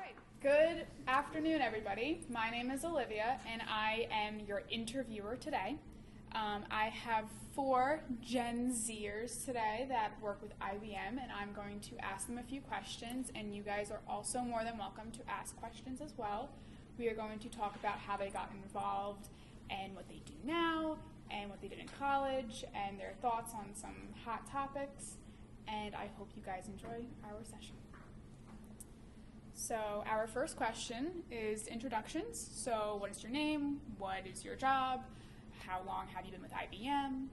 right, good afternoon, everybody. My name is Olivia, and I am your interviewer today. I have 4 Gen Zers today that work with IBM, and I'm going to ask them a few questions, and you guys are also more than welcome to ask questions as well. We are going to talk about how they got involved and what they do now, and what they did in college, and their thoughts on some hot topics, and I hope you guys enjoy our session. So our first question is introductions. So what is your name? What is your job? How long have you been with IBM?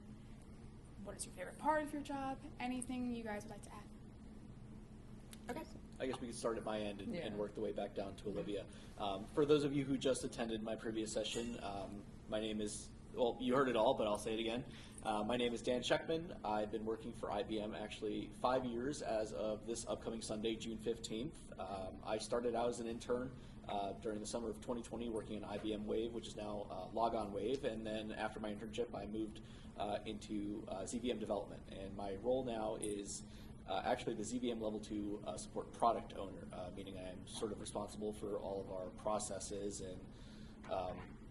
What is your favorite part of your job? Anything you guys would like to add? Okay. I guess we could start at my end and work the way back down to Olivia. For those of you who just attended my previous session, my name is, well, you heard it all, but I'll say it again. My name is Dan Shekhtman. I've been working for IBM actually 5 years as of this upcoming Sunday, June 15th. I started out as an intern during the summer of 2020 working on IBM Wave, which is now Logon Wave, and then after my internship I moved into ZVM development, and my role now is actually the ZVM Level 2 support product owner, meaning I am sort of responsible for all of our processes and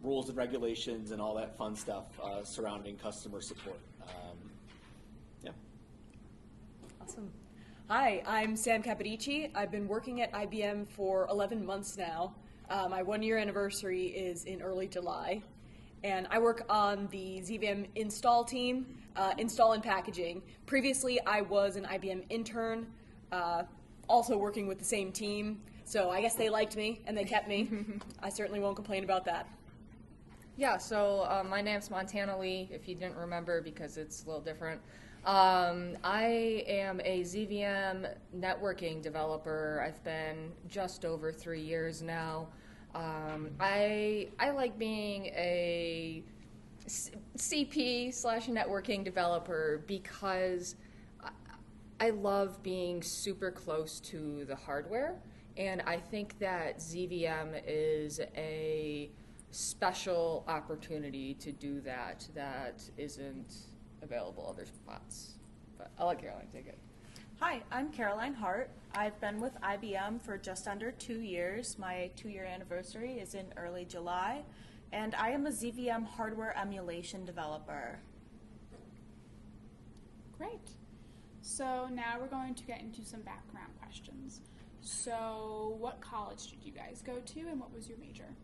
rules and regulations and all that fun stuff surrounding customer support. Yeah. Awesome. Hi, I'm Sam Capodicci. I've been working at IBM for 11 months now. My 1-year anniversary is in early July. And I work on the ZVM install team, install and packaging. Previously, I was an IBM intern, also working with the same team. So I guess they liked me and they kept me. I certainly won't complain about that. Yeah, so my name's Montana Lee, if you didn't remember, because it's a little different. I am a ZVM networking developer. I've been just over 3 years now. I like being a CP/networking developer because I love being super close to the hardware, and I think that ZVM is a special opportunity to do that isn't available other spots. But I'll let Caroline take it. Hi, I'm Caroline Hart. I've been with IBM for just under 2 years. My 2-year anniversary is in early July, and I am a ZVM hardware emulation developer. Great. So now we're going to get into some background questions. So what college did you guys go to, and what was your major?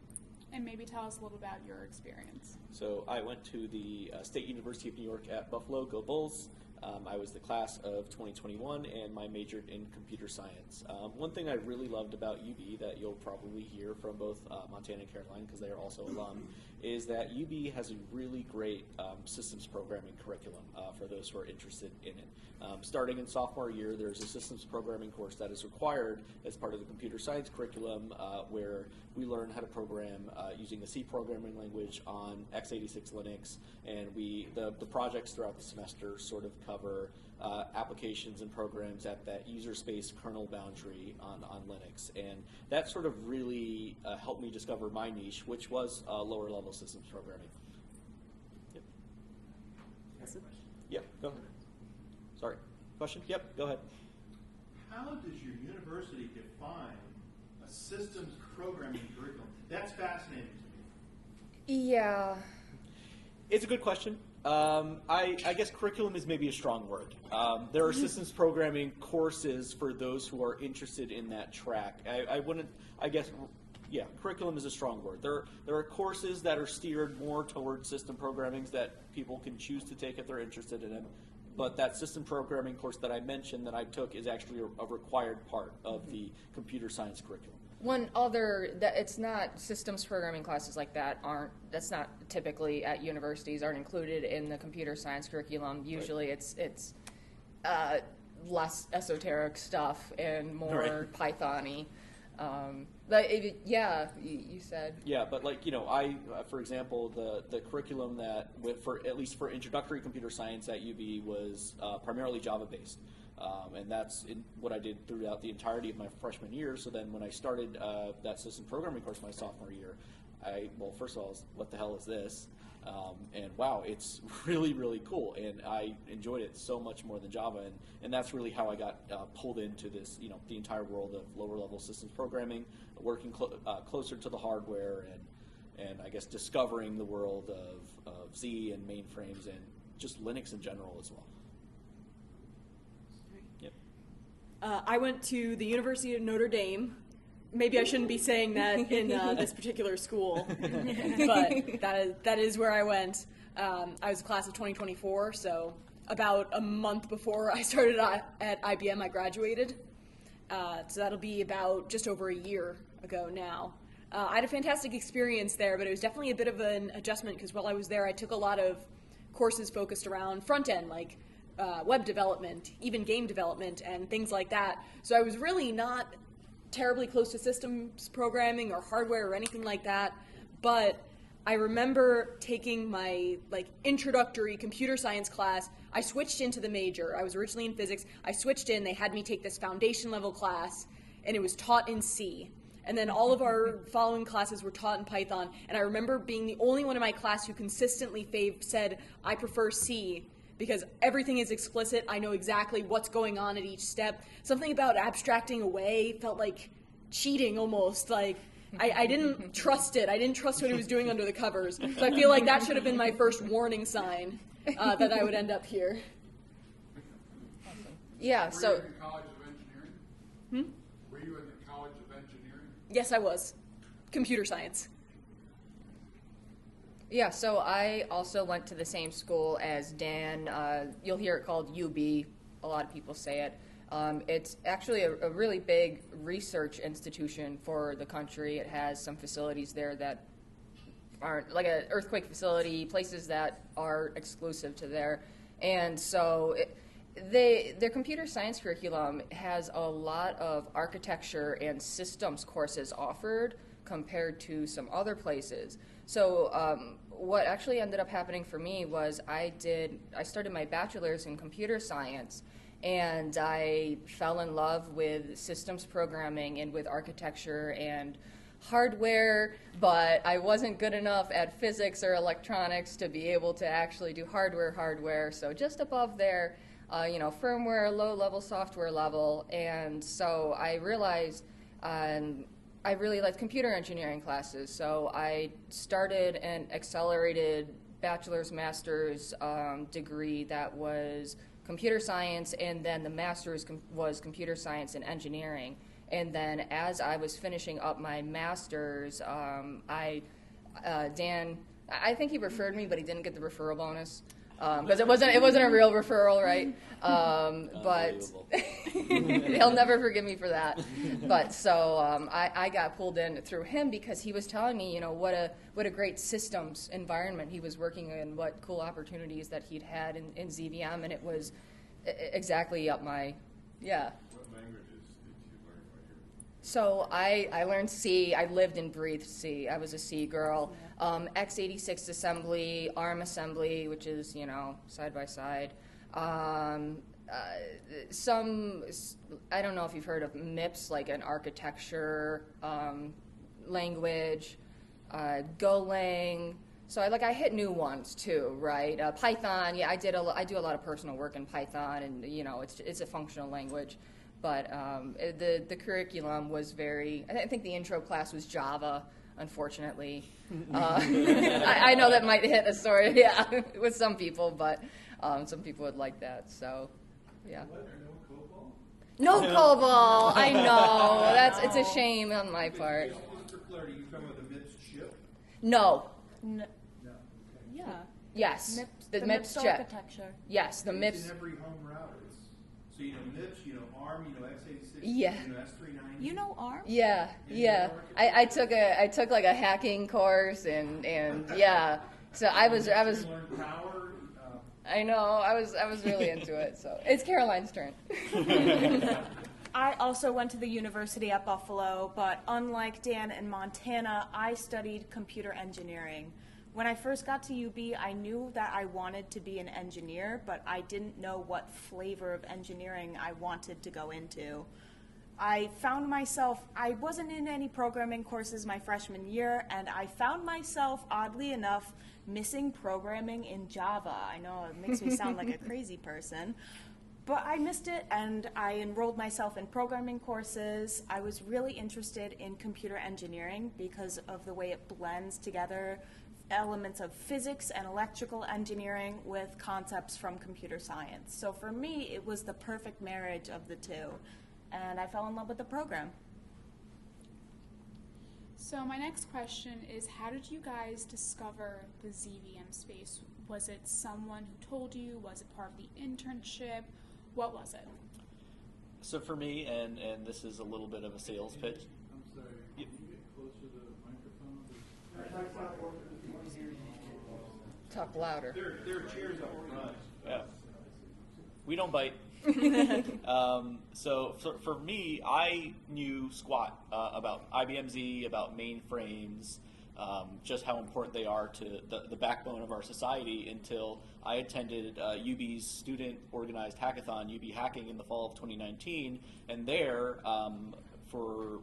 And maybe tell us a little about your experience. So I went to the State University of New York at Buffalo, go Bulls. I was the class of 2021, and I majored in computer science. One thing I really loved about UB that you'll probably hear from both Montana and Caroline, because they are also alum, is that UB has a really great systems programming curriculum for those who are interested in it. Starting in sophomore year, there's a systems programming course that is required as part of the computer science curriculum where we learn how to program using the C programming language on x86 Linux, and the projects throughout the semester sort of cover applications and programs at that user space kernel boundary on Linux, and that sort of really helped me discover my niche, which was lower level systems programming. Yep. Yep, go ahead. Sorry. Question? Yep, go ahead. How does your university define a systems programming curriculum? That's fascinating to me. Yeah. It's a good question. I guess curriculum is maybe a strong word. There are systems programming courses for those who are interested in that track. Curriculum is a strong word. There are courses that are steered more towards system programming that people can choose to take if they're interested in it. But that system programming course that I mentioned that I took is actually a required part of the computer science curriculum. It's not systems programming classes like that's not typically at universities, aren't included in the computer science curriculum. Usually it's less esoteric stuff and more Python-y. You said. Yeah, but for example, the curriculum that, at least for introductory computer science at UB was primarily Java-based. And that's what I did throughout the entirety of my freshman year. So then when I started that system programming course my sophomore year, well, first of all, what the hell is this? And wow, it's really, really cool, and I enjoyed it so much more than Java, and that's really how I got pulled into this, the entire world of lower-level systems programming, working closer to the hardware, and I guess discovering the world of Z and mainframes and just Linux in general as well. Yep. I went to the University of Notre Dame. Maybe I shouldn't be saying that in this particular school, but that is where I went. I was a class of 2024, so about a month before I started at IBM, I graduated. So that'll be about just over a year ago now. I had a fantastic experience there, but it was definitely a bit of an adjustment because while I was there, I took a lot of courses focused around front end, like web development, even game development, and things like that. So I was really not terribly close to systems programming or hardware or anything like that, but I remember taking my introductory computer science class. I switched into the major. I was originally in physics. I switched in. They had me take this foundation level class, and it was taught in C. And then all of our following classes were taught in Python. And I remember being the only one in my class who consistently said, I prefer C, because everything is explicit. I know exactly what's going on at each step. Something about abstracting away felt like cheating almost. I didn't trust it. I didn't trust what it was doing under the covers. So I feel like that should have been my first warning sign that I would end up here. Yeah, Were you in the College of Engineering? Were you in the College of Engineering? Yes, I was. Computer science. Yeah, so I also went to the same school as Dan. You'll hear it called UB. A lot of people say it. It's actually a really big research institution for the country. It has some facilities there that aren't, like an earthquake facility, places that are exclusive to there. And so their computer science curriculum has a lot of architecture and systems courses offered compared to some other places. So what actually ended up happening for me was I started my bachelor's in computer science, and I fell in love with systems programming and with architecture and hardware, but I wasn't good enough at physics or electronics to be able to actually do hardware. So just above there, firmware, low-level software level. And so I realized I really liked computer engineering classes, so I started an accelerated bachelor's, master's degree that was computer science, and then the master's was computer science and engineering. And then as I was finishing up my master's, Dan, I think he referred me, but he didn't get the referral bonus. Because it wasn't a real referral, right? But he'll never forgive me for that. But so I got pulled in through him because he was telling me, what a great systems environment he was working in, what cool opportunities that he'd had in ZVM, and it was exactly up my What languages did you learn while you were? So I learned C. I lived and breathed C. I was a C girl. x86 assembly, ARM assembly, which is, side by side. Some, I don't know if you've heard of MIPS, like an architecture language, Golang. So I hit new ones too, right? Python, yeah, I do a lot of personal work in Python, and it's a functional language. But the curriculum was I think the intro class was Java, unfortunately. I know that might hit a story, with some people, but some people would like that. So, yeah. What? No COBOL? No COBOL. I know. It's a shame on my part. Just for clarity, you talking about the MIPS chip? No. No. Okay. Yeah. Yes. The MIPS chip. architecture. Yes, the It's MIPS. in every home router. So MIPS, ARM, x86, Yeah. S390. You know ARM? Yeah. I took like a hacking course and yeah. So I was. You learned power. I know. I was really into it. So it's Caroline's turn. I also went to the university at Buffalo, but unlike Dan in Montana, I studied computer engineering. When I first got to UB, I knew that I wanted to be an engineer, but I didn't know what flavor of engineering I wanted to go into. I found myself, I wasn't in any programming courses my freshman year, and I found myself, oddly enough, missing programming in Java. I know it makes me sound like a crazy person, but I missed it, and I enrolled myself in programming courses. I was really interested in computer engineering because of the way it blends together elements of physics and electrical engineering with concepts from computer science. So for me, it was the perfect marriage of the two, and I fell in love with the program. So my next question is, how did you guys discover the ZVM space? Was it someone who told you? Was it part of the internship? What was it? So for me, and this is a little bit of a sales pitch. I'm sorry, can you get closer to the microphone? Talk louder. There are chairs up front. Yeah. We don't bite. So for me, I knew squat about IBM Z, about mainframes, just how important they are to the backbone of our society until I attended UB's student-organized hackathon, UB Hacking, in the fall of 2019, and there, for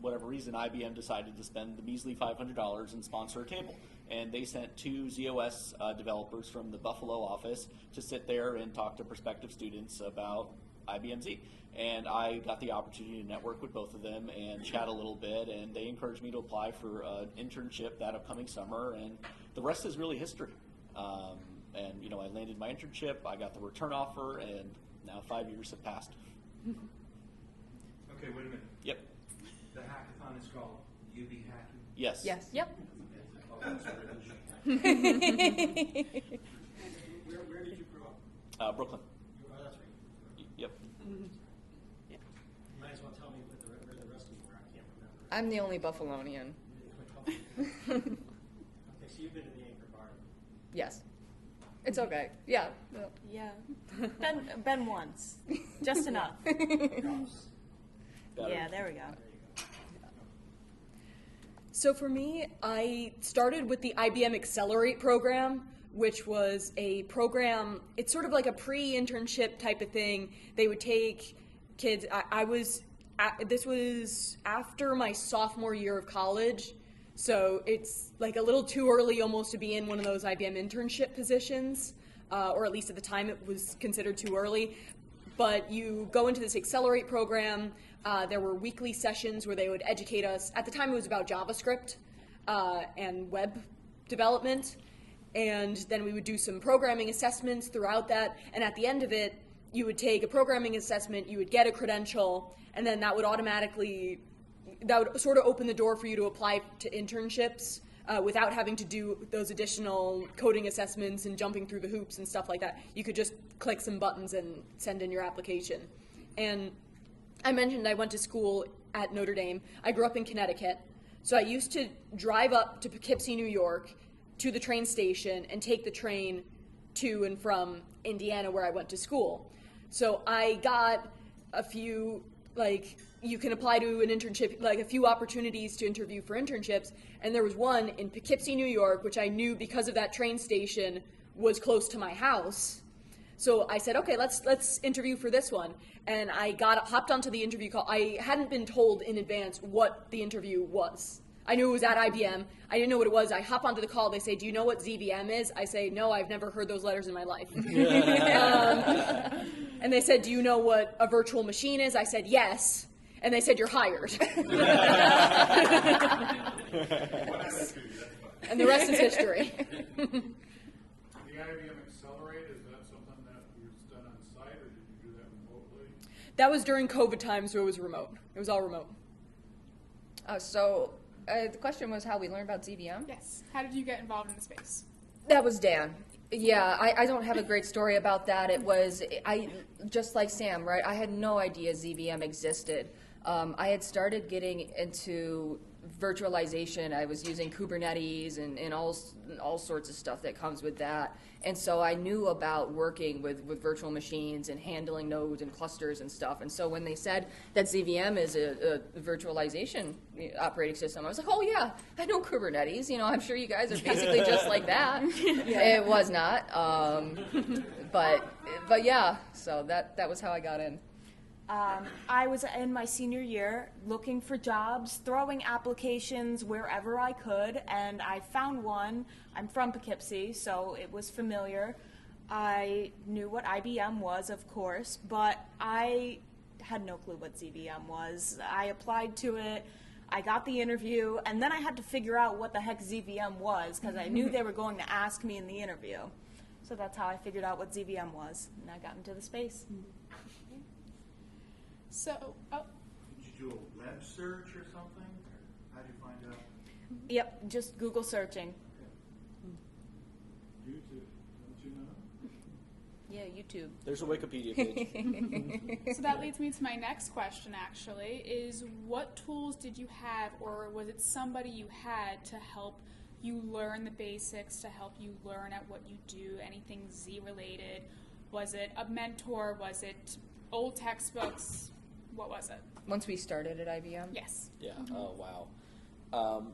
whatever reason, IBM decided to spend the measly $500 and sponsor a table. And they sent 2 ZOS developers from the Buffalo office to sit there and talk to prospective students about IBM Z. And I got the opportunity to network with both of them and chat a little bit, and they encouraged me to apply for an internship that upcoming summer, and the rest is really history. And you know, I landed my internship, I got the return offer, and now 5 years have passed. Okay, wait a minute. Yep. The hackathon is called UB Hacking? Yes. Yes. Yep. Where did you grow up? Brooklyn. Oh, that's right. Yep. You might as well tell me where the rest of you were. I can't remember. I'm the only Buffalonian. Okay, so you've been in the Anchor Bar. Yes. It's okay. Yeah. Well, Yeah. Been once. Just enough. Yeah, there we go. So for me, I started with the IBM Accelerate program, which was a program, it's sort of like a pre-internship type of thing. They would take kids, this was after my sophomore year of college, so it's like a little too early almost to be in one of those IBM internship positions, or at least at the time it was considered too early. But you go into this Accelerate program. There were weekly sessions where they would educate us. At the time, it was about JavaScript and web development. And then we would do some programming assessments throughout that. And at the end of it, you would take a programming assessment, you would get a credential, and then that would sort of open the door for you to apply to internships without having to do those additional coding assessments and jumping through the hoops and stuff like that. You could just click some buttons and send in your application. And I mentioned I went to school at Notre Dame. I grew up in Connecticut. So I used to drive up to Poughkeepsie, New York, to the train station and take the train to and from Indiana where I went to school. So I got a few, you can apply to an internship, a few opportunities to interview for internships, and there was one in Poughkeepsie, New York, which I knew because of that train station was close to my house. So I said, okay, let's interview for this one. And I hopped onto the interview call. I hadn't been told in advance what the interview was. I knew it was at IBM. I didn't know what it was. I hop onto the call. They say, do you know what ZVM is? I say, no, I've never heard those letters in my life. And they said, do you know what a virtual machine is? I said, yes. And they said, you're hired. And the rest is history. The IBM Accelerate, is that something that was done on site, or did you do that remotely? That was during COVID times, so it was remote. It was all remote. The question was how we learned about ZVM? Yes. How did you get involved in the space? That was Dan. Yeah, I don't have a great story about that. I just like Sam, right? I had no idea ZVM existed. I had started getting into virtualization. I was using Kubernetes and all sorts of stuff that comes with that. And so I knew about working with virtual machines and handling nodes and clusters and stuff. And so when they said that ZVM is a virtualization operating system, I was like, oh yeah, I know Kubernetes. I'm sure you guys are basically just like that. Yeah. It was not. But yeah, so that was how I got in. I was in my senior year looking for jobs, throwing applications wherever I could, and I found one. I'm from Poughkeepsie, so it was familiar. I knew what IBM was, of course, but I had no clue what ZVM was. I applied to it, I got the interview, and then I had to figure out what the heck ZVM was, because I knew they were going to ask me in the interview. So that's how I figured out what ZVM was, and I got into the space. So, Did you do a web search or something? Or how did you find out? Yep, just Google searching. YouTube, don't you know? Yeah, YouTube. There's a Wikipedia page. so that leads me to my next question, actually, is what tools did you have, or was it somebody you had to help you learn the basics, to help you learn at what you do, anything Z-related? Was it a mentor? Was it old textbooks? What was it? Once we started at IBM? Yes. Yeah. Oh, wow.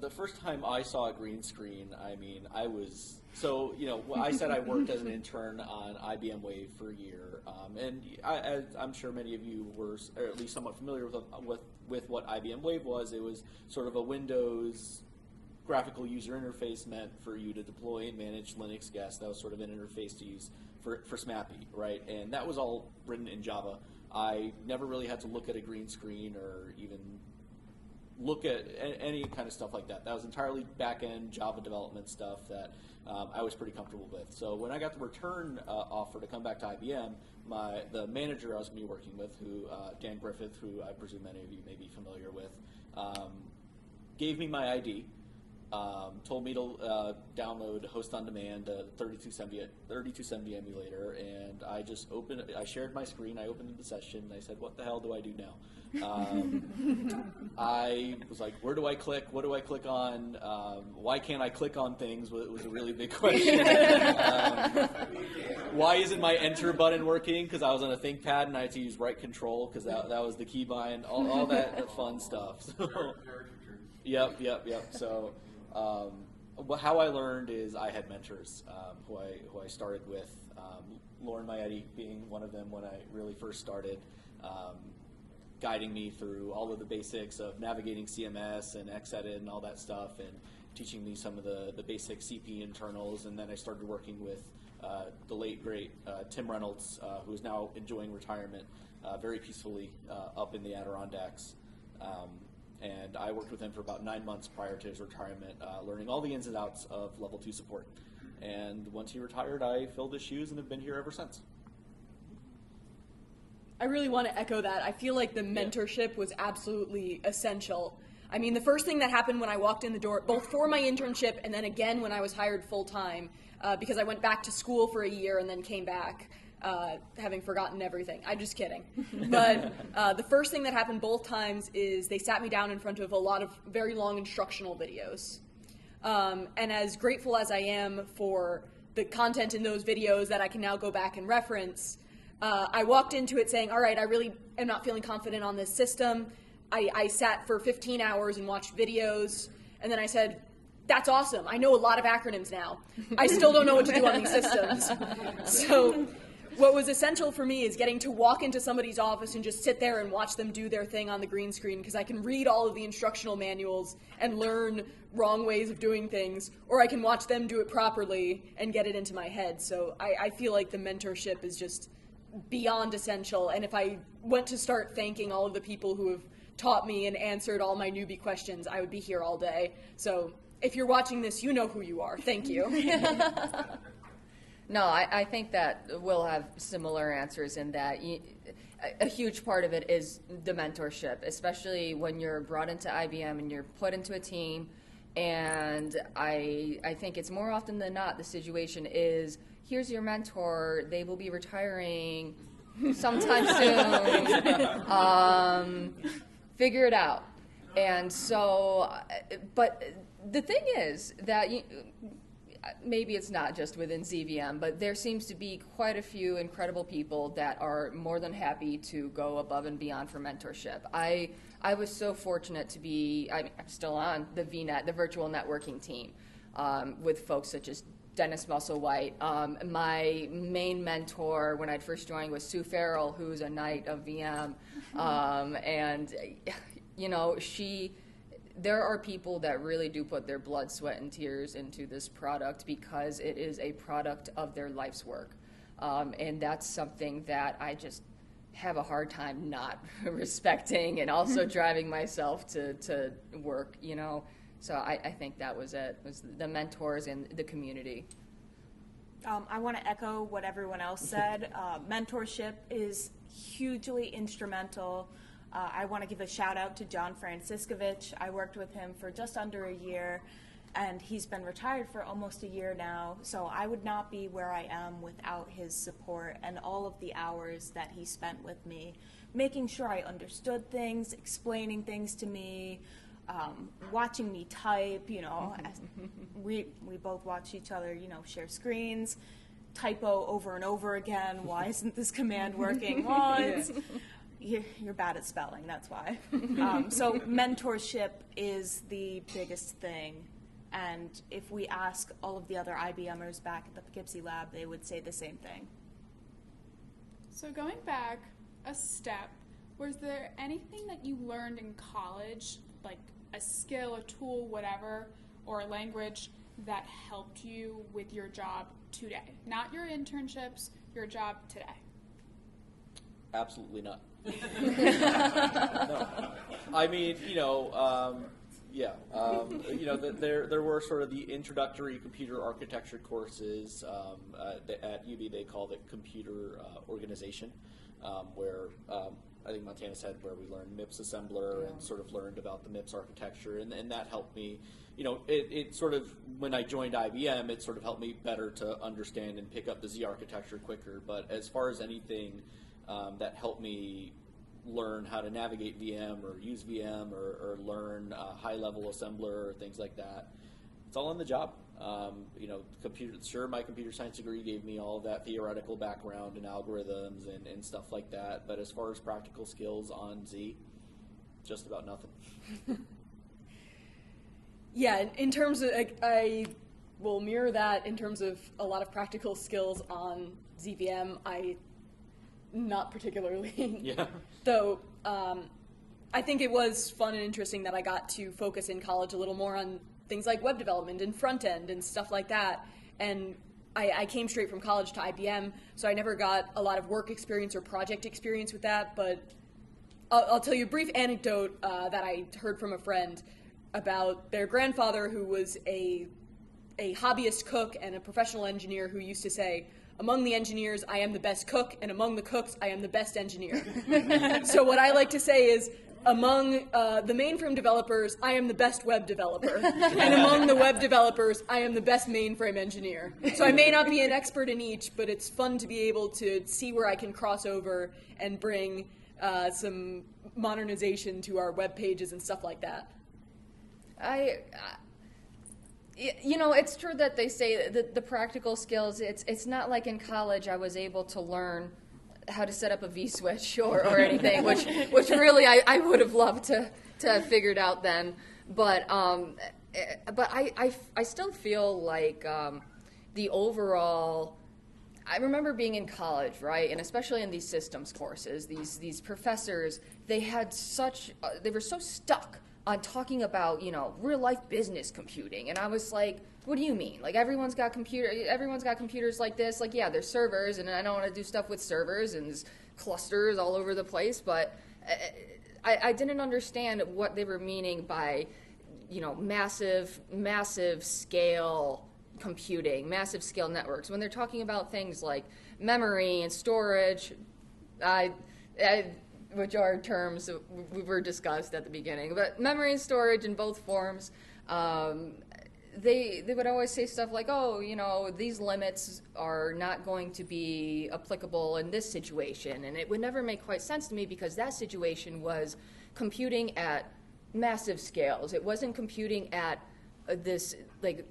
The first time I saw a green screen, I mean, I was so I said I worked as an intern on IBM Wave for a year, and I'm sure many of you were, or at least somewhat familiar with what IBM Wave was. It was sort of a Windows graphical user interface meant for you to deploy and manage Linux guests. That was sort of an interface to use for SMAPI, right? And that was all written in Java. I never really had to look at a green screen or even look at any kind of stuff like that. That was entirely back-end Java development stuff that I was pretty comfortable with. So when I got the return offer to come back to IBM, the manager I was going to be working with, Dan Griffith, who I presume many of you may be familiar with, gave me my ID. Told me to download Host on Demand, 3270 emulator, and I shared my screen, I opened the session, and I said, what the hell do I do now? I was like, where do I click? What do I click on? Why can't I click on things? Was a really big question. Why isn't my enter button working? Because I was on a ThinkPad and I had to use right control because that was the keybind, all that fun stuff. So, Yep. So how I learned is I had mentors who I started with, Lauren Maietti being one of them when I really first started, guiding me through all of the basics of navigating CMS and Xedit and all that stuff, and teaching me some of the basic CP internals. And then I started working with the late, great Tim Reynolds, who is now enjoying retirement very peacefully up in the Adirondacks. And I worked with him for about 9 months prior to his retirement, learning all the ins and outs of Level 2 support. And once he retired, I filled his shoes and have been here ever since. I really want to echo that. I feel like the mentorship was absolutely essential. I mean, the first thing that happened when I walked in the door, both for my internship and then again when I was hired full-time, because I went back to school for a year and then came back, having forgotten everything. I'm just kidding. But the first thing that happened both times is they sat me down in front of a lot of very long instructional videos. And as grateful as I am for the content in those videos that I can now go back and reference, I walked into it saying, all right, I really am not feeling confident on this system. I sat for 15 hours and watched videos, and then I said, that's awesome. I know a lot of acronyms now. I still don't know what to do on these systems. So what was essential for me is getting to walk into somebody's office and just sit there and watch them do their thing on the green screen, because I can read all of the instructional manuals and learn wrong ways of doing things, or I can watch them do it properly and get it into my head. So I feel like the mentorship is just beyond essential, and if I went to start thanking all of the people who have taught me and answered all my newbie questions, I would be here all day. So if you're watching this, you know who you are. Thank you. No, I think that we'll have similar answers in that a huge part of it is the mentorship, especially when you're brought into IBM and you're put into a team. And I think it's more often than not the situation is, here's your mentor, they will be retiring sometime soon. Figure it out. And so, but the thing is that maybe it's not just within ZVM, but there seems to be quite a few incredible people that are more than happy to go above and beyond for mentorship. I was so fortunate to be, I'm still on the VNet, the virtual networking team, with folks such as Dennis Musselwhite. My main mentor when I'd first joined was Sue Farrell, who's a knight of VM. And you know, there are people that really do put their blood, sweat, and tears into this product because it is a product of their life's work. And that's something that I just have a hard time not respecting and also driving myself to work, you know. So I think that was it, was the mentors and the community. I want to echo what everyone else said. Mentorship is hugely instrumental. I want to give a shout out to John Franciscovich. I worked with him for just under a year, and he's been retired for almost a year now. So I would not be where I am without his support and all of the hours that he spent with me, making sure I understood things, explaining things to me, watching me type, you know. We both watch each other, you know, share screens, typo over and over again. Why isn't this command working? Well, you're bad at spelling, that's why. So mentorship is the biggest thing. And if we ask all of the other IBMers back at the Poughkeepsie lab, they would say the same thing. So going back a step, was there anything that you learned in college, like a skill, a tool, whatever, or a language that helped you with your job today? Not your internships, your job today. Absolutely not. No. I mean, you know, there were sort of the introductory computer architecture courses at UB. They called it computer organization, where I think Montana said where we learned MIPS assembler and sort of learned about the MIPS architecture, and that helped me. You know, it sort of, when I joined IBM, it sort of helped me better to understand and pick up the Z architecture quicker. But as far as anything that helped me learn how to navigate VM or use VM or learn high-level assembler or things like that, it's all on the job. You know, my computer science degree gave me all of that theoretical background and algorithms and stuff like that. But as far as practical skills on Z, just about nothing. Yeah, in terms of, I will mirror that in terms of a lot of practical skills on ZVM. Not particularly. Yeah. Though I think it was fun and interesting that I got to focus in college a little more on things like web development and front end and stuff like that. And I came straight from college to IBM, so I never got a lot of work experience or project experience with that. But I'll tell you a brief anecdote that I heard from a friend about their grandfather, who was a hobbyist cook and a professional engineer, who used to say, "Among the engineers, I am the best cook, and among the cooks, I am the best engineer." So what I like to say is, among the mainframe developers, I am the best web developer. And among the web developers, I am the best mainframe engineer. So I may not be an expert in each, but it's fun to be able to see where I can cross over and bring some modernization to our web pages and stuff like that. You know, it's true that they say that the practical skills, it's not like in college I was able to learn how to set up a vSwitch or anything, which really I would have loved to have figured out then. But I still feel like the overall, I remember being in college, right, and especially in these systems courses, these professors, they were so stuck on talking about, you know, real life business computing, and I was like, what do you mean? Like, everyone's got computers like this. Like, yeah, there's servers, and I don't want to do stuff with servers, and there's clusters all over the place, but I didn't understand what they were meaning by, you know, massive scale computing, massive scale networks. When they're talking about things like memory and storage, which are terms that were discussed at the beginning, but memory and storage in both forms, they would always say stuff like, oh, you know, these limits are not going to be applicable in this situation, and it would never make quite sense to me because that situation was computing at massive scales. It wasn't computing at this, like,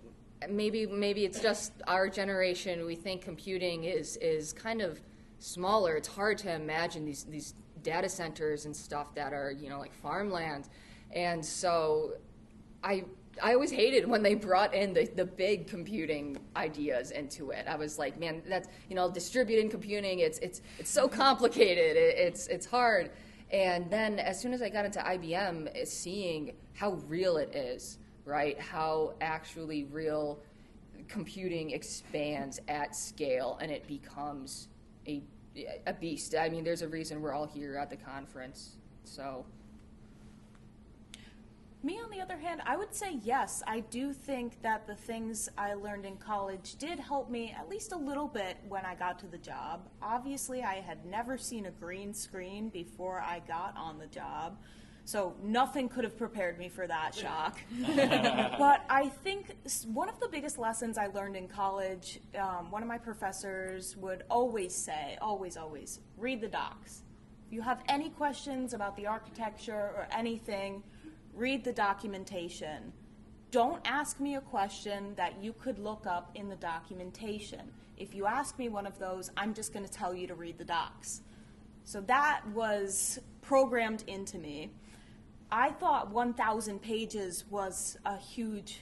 maybe it's just our generation, we think computing is kind of smaller. It's hard to imagine these data centers and stuff that are, you know, like farmland. And so I always hated when they brought in the big computing ideas into it. I was like, man, that's, you know, distributed computing, it's so complicated, it's hard. And then as soon as I got into IBM, seeing how real it is, right? How actually real computing expands at scale and it becomes a beast. I mean, there's a reason we're all here at the conference. So me, on the other hand, I would say yes. I do think that the things I learned in college did help me at least a little bit when I got to the job. Obviously, I had never seen a green screen before I got on the job, so nothing could have prepared me for that shock. But I think one of the biggest lessons I learned in college, one of my professors would always say, always, read the docs. If you have any questions about the architecture or anything, read the documentation. Don't ask me a question that you could look up in the documentation. If you ask me one of those, I'm just going to tell you to read the docs. So that was programmed into me. I thought 1,000 pages was a huge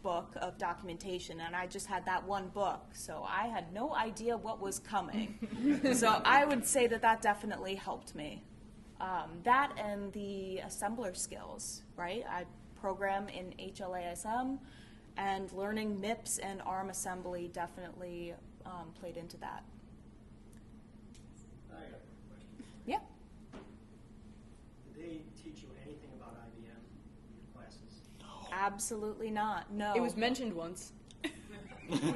book of documentation, and I just had that one book, so I had no idea what was coming. So I would say that that definitely helped me. That and the assembler skills, right? I program in HLASM, and learning MIPS and ARM assembly definitely played into that. I got a question. Yeah. Did they teach you anything about IBM in your classes? Absolutely not. No. It was mentioned once. Earlier,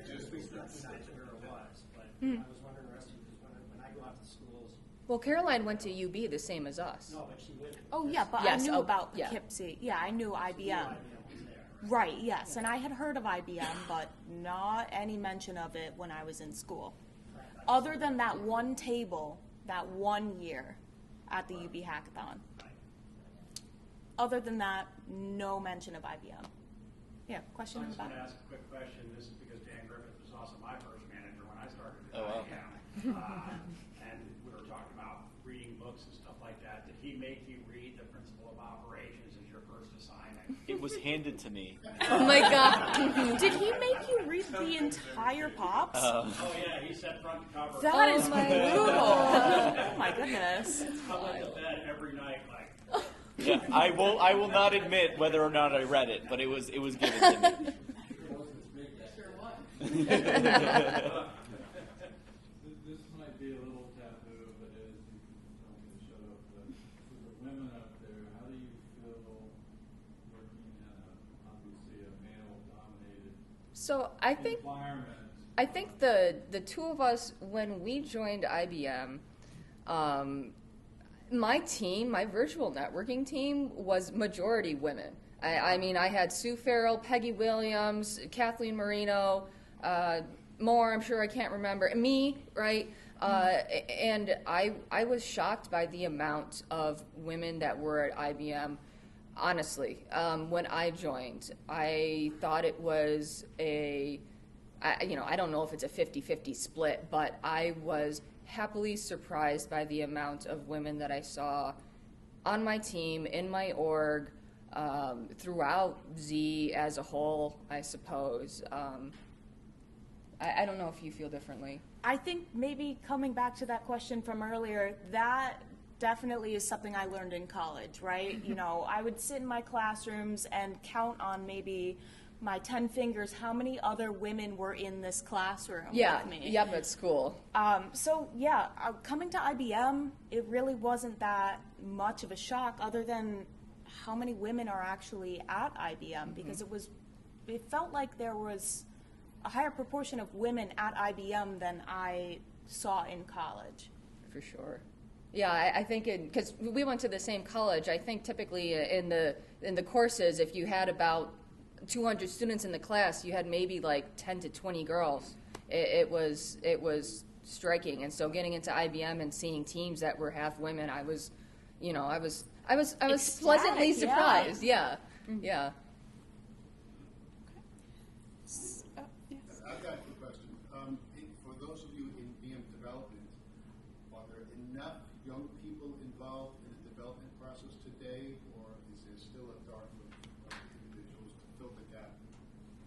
just not sure it was, but I was wondering the rest of you, because when I go out to schools. well, Caroline went to UB the same as us. No, but she went. Oh, yeah, but Yes, I knew oh, about yeah. Poughkeepsie. Yeah, I knew IBM. IBM was there, Right, yes, and I had heard of IBM, but not any mention of it when I was in school. Other than that one table, that 1 year at the UB Hackathon. Other than that, no mention of IBM. Yeah, question I in the just want back. to ask a quick question. This is because Dan Griffith was also my first manager when I started at Oh, wow. IBM. And we were talking about reading books and stuff like that. Did he make you read the Principle of Operations as your first assignment? It was handed to me. Oh my God. Did he make you read the entire Pops? Oh yeah, he said front to cover. That is my brutal. Oh my goodness. I went to bed every night like. Yeah, I will not admit whether or not I read it, but it was given to me. This might be a little taboo, but as you can tell me to shut up, but for the women up there, how do you feel working in obviously a male-dominated So I think environment? the two of us, when we joined IBM, my team, my virtual networking team, was majority women. I mean, I had Sue Farrell, Peggy Williams, Kathleen Marino, more, I'm sure I can't remember, me, right? And I was shocked by the amount of women that were at IBM. Honestly, when I joined, I thought it was I don't know if it's a 50-50 split, but I was happily surprised by the amount of women that I saw on my team, in my org, throughout Z as a whole, I suppose. I don't know if you feel differently. I think maybe coming back to that question from earlier, that definitely is something I learned in college, right? You know, I would sit in my classrooms and count on maybe my 10 fingers how many other women were in this classroom with me. Yep, at school. So yeah, coming to IBM, it really wasn't that much of a shock other than how many women are actually at IBM, because it felt like there was a higher proportion of women at IBM than I saw in college. For sure. Yeah, I think because we went to the same college, I think typically in the courses, if you had about 200 students in the class, you had maybe like 10 to 20 girls. It was striking, and so getting into IBM and seeing teams that were half women, I was Ecstatic, pleasantly yeah. surprised. Yeah, yeah. I've got a quick question. For those of you in VM development, are there enough young people involved in the development process today, or is there still a dark of individuals to fill the gap?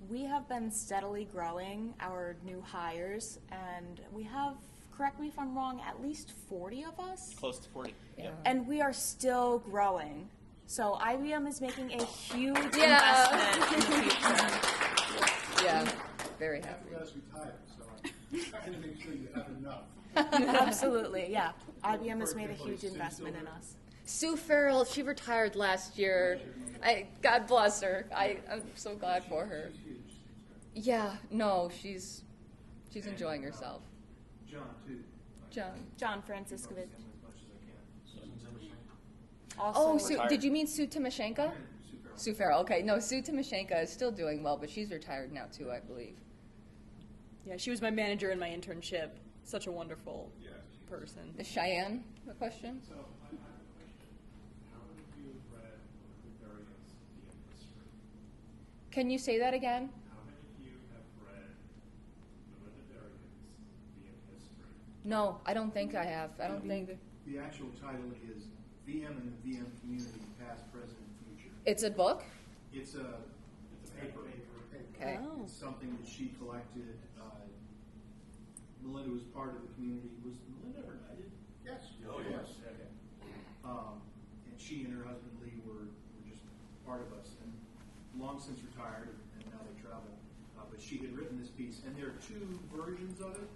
We have been steadily growing our new hires, and we have correct me if I'm wrong, at least 40 of us. Close to 40. Yeah. And we are still growing. So IBM is making a huge Yeah. investment in the future. Yeah, very Half happy. of us retired, so I'm trying to make sure you have enough. Absolutely, yeah. IBM has made a huge investment in us. Sue Farrell, she retired last year. God bless her. I'm so glad for her. Yeah, no, she's enjoying herself. John, too. John Franciscovich. As much as I can. Also, Oh, Sue, did you mean Sue Timoshenko? Sue Farrell. Okay, no, Sue Timoshenko is still doing well, but she's retired now too, I believe. Yeah, she was my manager in my internship. Such a wonderful person. Is Cheyenne a question? So I have a question. How many of you have read Olivia Ecock's history? Can you say that again? How many of you have read Olivia Ecock's history? No, I don't think I have. I don't think. The actual title is VM and the VM Community, Past, Present, and Future. It's a book? It's a paper. Okay. Oh. It's something that she collected. Melinda was part of the community. Was Melinda ever knighted? Yes. Oh, yes. And she and her husband Lee were just part of us, and long since retired, and now they travel. But she had written this piece, and there are two versions of it.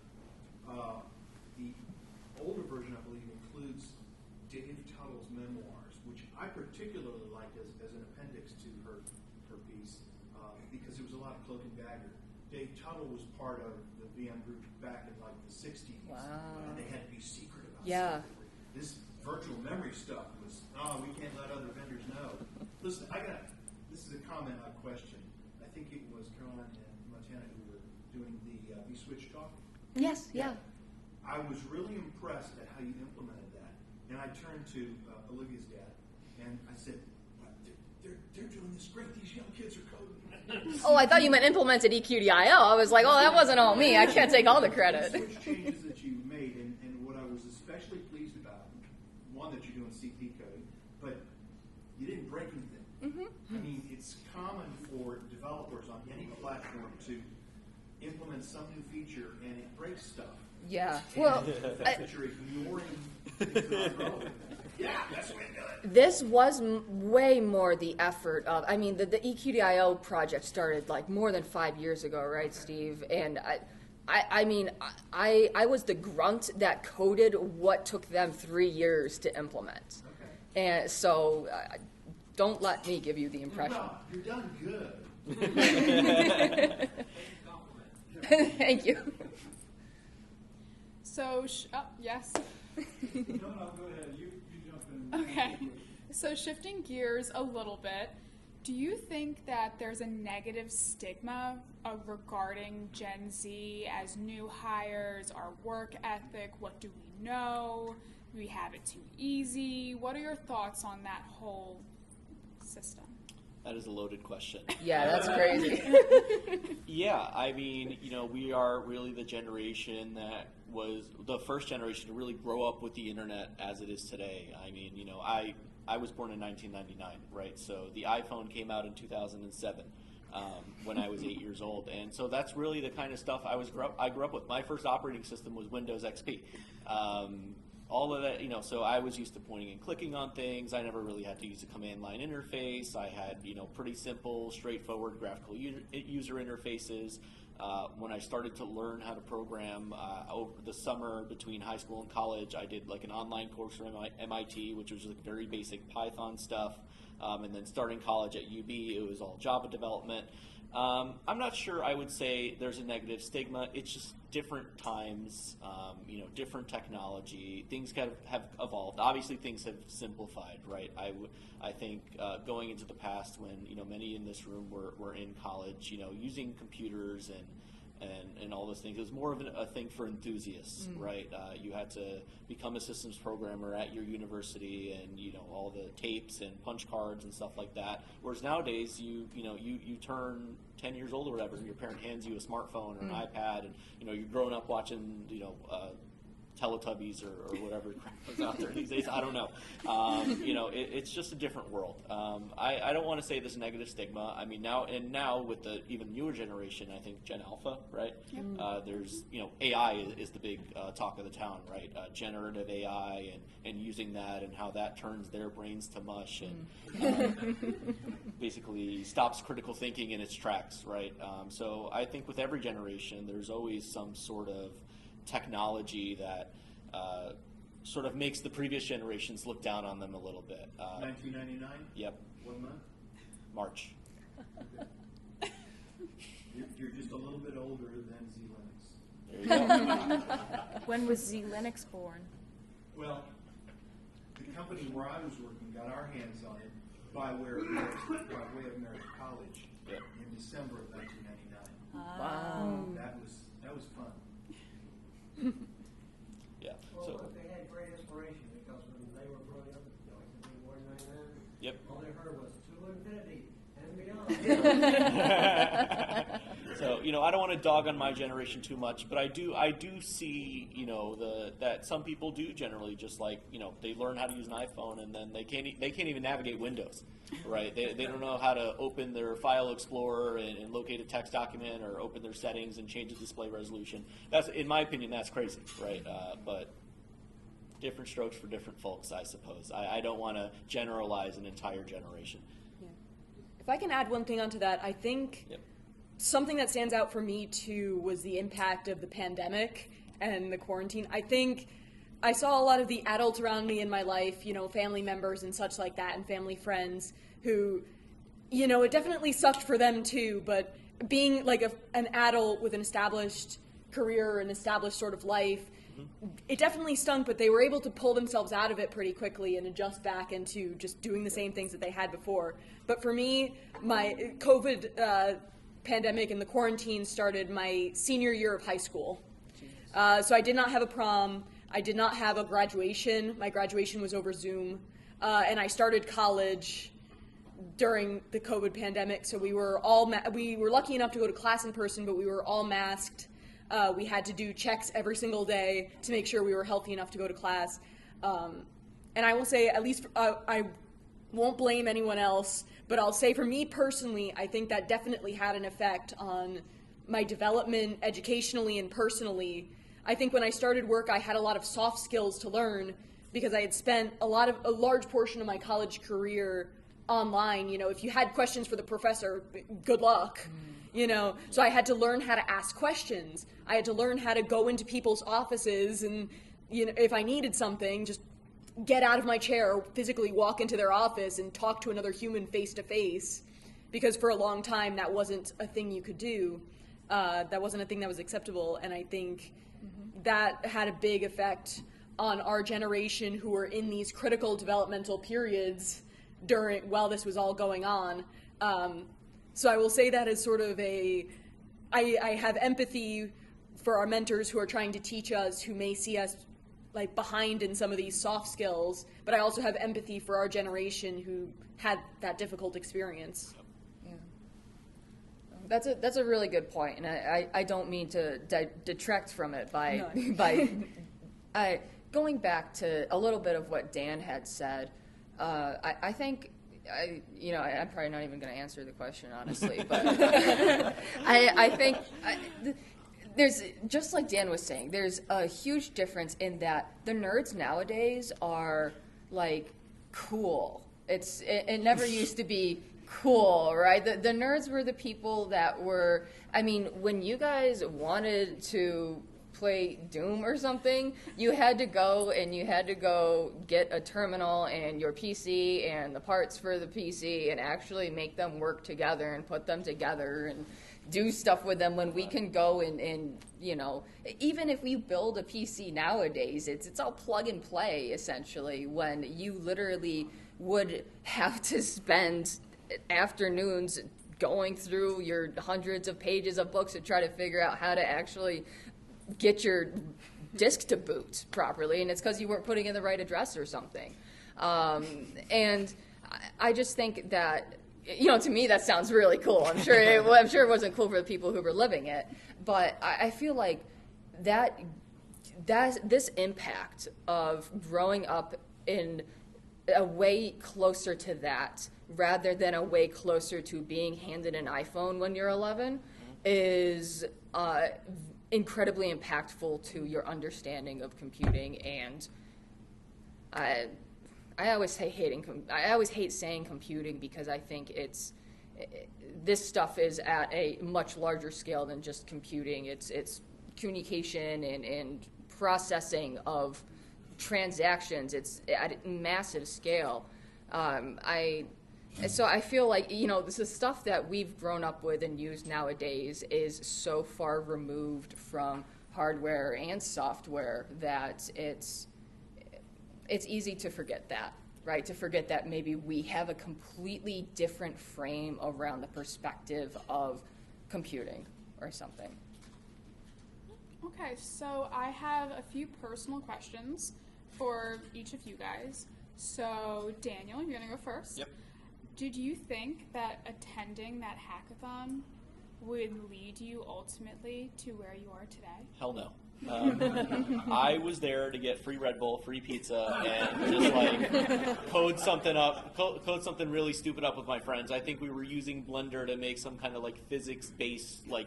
The older version, I believe, includes Dave Tuttle's memoirs, which I particularly liked as an appendix to her piece, because it was a lot of cloak and dagger. Dave Tuttle was part of the VM group back in like the 60s. Wow. And they had to be secret about Yeah. stuff. This virtual memory stuff was, we can't let other vendors know. Listen, this is a comment, not a question. I think it was Caroline and Montana who were doing the vSwitch talk. Yes, yeah. I was really impressed at how you implemented that. And I turned to Olivia's dad, and I said, they're doing this great. These young kids are coding. Oh, I thought you meant implemented EQDIO. I was like, oh, that wasn't all me. I can't take all the credit. Switch changes that you made, and what I was especially pleased about, one, that you're doing CP coding, but you didn't break anything. Mm-hmm. I mean, it's common for developers on any platform to implement some new feature, and it breaks stuff. Yeah. And Well, the fact that you're ignoring things that aren't relevant. Yeah, that's the way to do it. this was way more the effort of, I mean, the EQDIO project started like more than 5 years ago, right, Steve? And I mean, I was the grunt that coded what took them 3 years to implement. Okay. And so don't let me give you the impression. Well, you're done good. Thank you. So, yes. No, go ahead. You jump in. Okay. So shifting gears a little bit, do you think that there's a negative stigma regarding Gen Z as new hires, our work ethic? What do we know? Do we have it too easy? What are your thoughts on that whole system? That is a loaded question. Yeah, that's crazy. Yeah, I mean, we are really the generation that was the first generation to really grow up with the internet as it is today. I mean, I was born in 1999, right? So the iPhone came out in 2007 when I was 8 years old. And so that's really the kind of stuff I grew up with. My first operating system was Windows XP. All of that, so I was used to pointing and clicking on things. I never really had to use a command line interface. I had, pretty simple, straightforward graphical user interfaces. When I started to learn how to program over the summer between high school and college, I did like an online course from MIT, which was like very basic Python stuff. And then starting college at UB, it was all Java development. I'm not sure I would say there's a negative stigma. It's just different times, different technology. Things kind of have evolved. Obviously, things have simplified, right? I think going into the past when, many in this room were in college, using computers and all those things. It was more of a thing for enthusiasts, right? You had to become a systems programmer at your university, and all the tapes and punch cards and stuff like that. Whereas nowadays, you turn 10 years old or whatever, and your parent hands you a smartphone or an iPad, and you're growing up watching Teletubbies or whatever crap is out there these days. I don't know. It's just a different world. I don't want to say this negative stigma. I mean, now with the even newer generation, I think Gen Alpha, right? Yep. There's, AI is the big talk of the town, right? Generative AI and using that and how that turns their brains to mush and basically stops critical thinking in its tracks, right? So I think with every generation, there's always some sort of technology that sort of makes the previous generations look down on them a little bit. 1999? Yep. What month? March. You're just a little bit older than Z Linux. There you go. When was Z Linux born? Well, the company where I was working got our hands on it by way of Merit College in December of 1999. Wow. That was fun. Yeah. Well, So. they had great inspiration because when they were growing up, they were 99. Yep. All they heard was to infinity and beyond. So, I don't want to dog on my generation too much, but I do see, that some people do generally just like, they learn how to use an iPhone and then they can't even navigate Windows, right? They don't know how to open their file explorer and locate a text document or open their settings and change the display resolution. That's, in my opinion, that's crazy, right? But different strokes for different folks, I suppose. I don't want to generalize an entire generation. Yeah. If I can add one thing onto that, I think something that stands out for me too was the impact of the pandemic and the quarantine. I think I saw a lot of the adults around me in my life, family members and such like that, and family friends who, it definitely sucked for them too, but being like an adult with an established career, an established sort of life, it definitely stunk, but they were able to pull themselves out of it pretty quickly and adjust back into just doing the same things that they had before. But for me, my COVID pandemic and the quarantine started my senior year of high school. So I did not have a prom. I did not have a graduation. My graduation was over Zoom. And I started college during the COVID pandemic. So we were we were lucky enough to go to class in person, but we were all masked. We had to do checks every single day to make sure we were healthy enough to go to class. And I will say, at least I won't blame anyone else, but I'll say for me personally, I think that definitely had an effect on my development educationally and personally. I think when I started work, I had a lot of soft skills to learn because I had spent a large portion of my college career online. If you had questions for the professor, good luck. So I had to learn how to ask questions. I had to learn how to go into people's offices and, if I needed something, just get out of my chair, physically walk into their office and talk to another human face to face. Because for a long time, that wasn't a thing you could do. That wasn't a thing that was acceptable. And I think that had a big effect on our generation who were in these critical developmental periods while this was all going on. So I will say that as sort of I have empathy for our mentors who are trying to teach us, who may see us like behind in some of these soft skills, but I also have empathy for our generation who had that difficult experience. Yeah. That's a really good point, and I don't mean to detract from it by going back to a little bit of what Dan had said. I think. I'm probably not even going to answer the question, honestly, but I think there's, just like Dan was saying, there's a huge difference in that the nerds nowadays are, like, cool. It never used to be cool, right? The nerds were the people that were, when you guys wanted to play Doom or something, you had to go get a terminal and your PC and the parts for the PC and actually make them work together and put them together and do stuff with them, when we can go and even if we build a PC nowadays, it's all plug and play essentially, when you literally would have to spend afternoons going through your hundreds of pages of books to try to figure out how to actually get your disk to boot properly, and it's because you weren't putting in the right address or something. And I just think that, to me that sounds really cool. I'm sure it wasn't cool for the people who were living it, but I feel like that this impact of growing up in a way closer to that rather than a way closer to being handed an iPhone when you're 11 is incredibly impactful to your understanding of computing. And I always hate saying computing because I think this stuff is at a much larger scale than just computing. It's communication and processing of transactions. It's at a massive scale. So I feel like, this is stuff that we've grown up with and used nowadays is so far removed from hardware and software that it's easy to forget that, right? To forget that maybe we have a completely different frame around the perspective of computing or something. Okay, so I have a few personal questions for each of you guys. So, Daniel, you're going to go first. Yep. Did you think that attending that hackathon would lead you ultimately to where you are today? Hell no. I was there to get free Red Bull, free pizza, and just like code something really stupid up with my friends. I think we were using Blender to make some kind of like physics-based like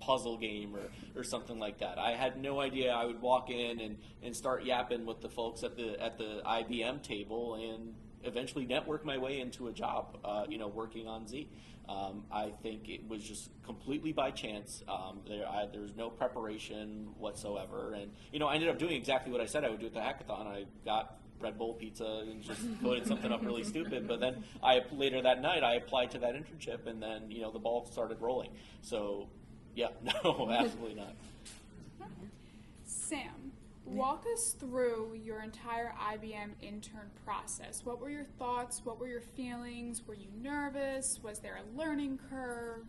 puzzle game or something like that. I had no idea I would walk in and start yapping with the folks at the IBM table and eventually network my way into a job, working on Z. I think it was just completely by chance. There's no preparation whatsoever, and I ended up doing exactly what I said I would do at the hackathon. I got Red Bull pizza and just coded something up really stupid. But then later that night I applied to that internship, and then the ball started rolling. So yeah, no, absolutely not. Sam, walk us through your entire IBM intern process. What were your thoughts? What were your feelings? Were you nervous? Was there a learning curve?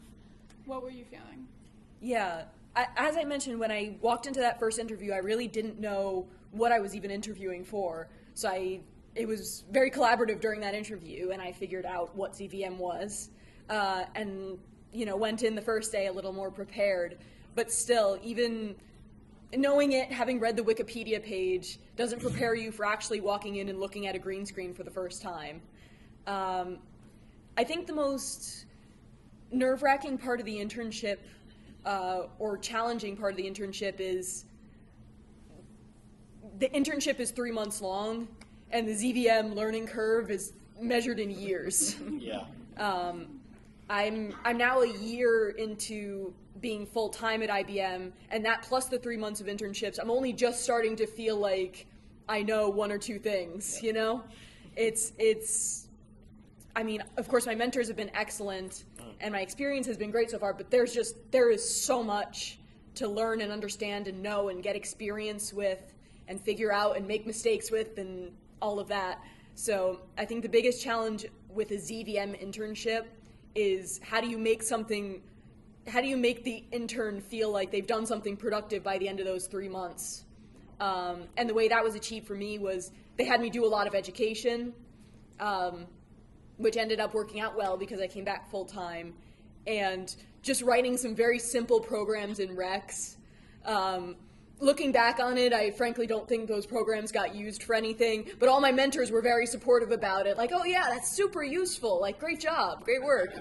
What were you feeling? Yeah. As I mentioned, when I walked into that first interview, I really didn't know what I was even interviewing for. So it was very collaborative during that interview, and I figured out what ZVM was. And went in the first day a little more prepared. But still, even knowing it, having read the Wikipedia page, doesn't prepare you for actually walking in and looking at a green screen for the first time. I think the most nerve-wracking part of the internship, or challenging part of the internship is the internship is 3 months long, and the ZVM learning curve is measured in years. Yeah. I'm now a year into being full-time at IBM, and that plus the 3 months of internships, I'm only just starting to feel like I know one or two things, It's I mean, of course my mentors have been excellent, and my experience has been great so far, but there is so much to learn and understand and know and get experience with and figure out and make mistakes with and all of that. So I think the biggest challenge with a ZVM internship is how do you make the intern feel like they've done something productive by the end of those 3 months? And the way that was achieved for me was they had me do a lot of education, which ended up working out well because I came back full time, and just writing some very simple programs in Rex. Looking back on it, I frankly don't think those programs got used for anything, but all my mentors were very supportive about it. Like, oh yeah, that's super useful. Like, great job, great work.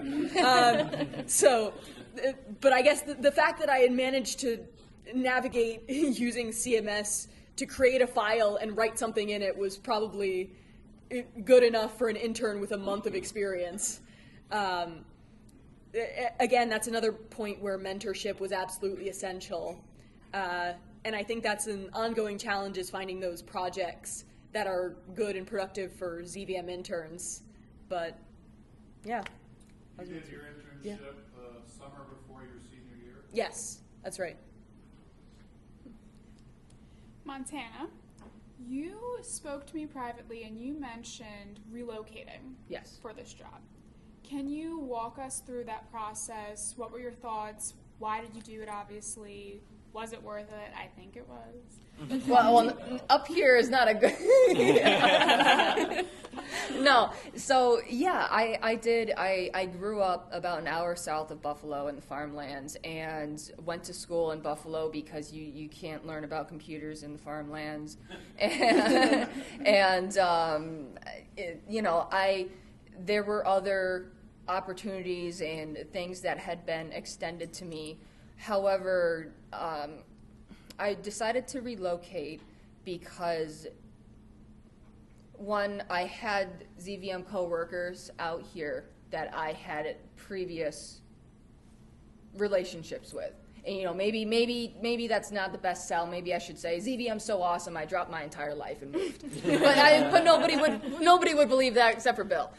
But I guess the fact that I had managed to navigate using CMS to create a file and write something in it was probably good enough for an intern with a month of experience. Again, that's another point where mentorship was absolutely essential. And I think that's an ongoing challenge, is finding those projects that are good and productive for ZVM interns. But, yeah. You did your internship summer before your senior year? Yes, that's right. Montana, you spoke to me privately and you mentioned relocating for this job. Can you walk us through that process? What were your thoughts? Why did you do it, obviously? Was it worth it? I think it was. Well, up here is not a good. No. So yeah, I did. I grew up about an hour south of Buffalo in the farmlands, and went to school in Buffalo because you can't learn about computers in the farmlands, and there were other opportunities and things that had been extended to me. However, I decided to relocate because, one, I had ZVM coworkers out here that I had previous relationships with. And maybe that's not the best sell. Maybe I should say ZVM's so awesome I dropped my entire life and moved. but nobody would believe that except for Bill.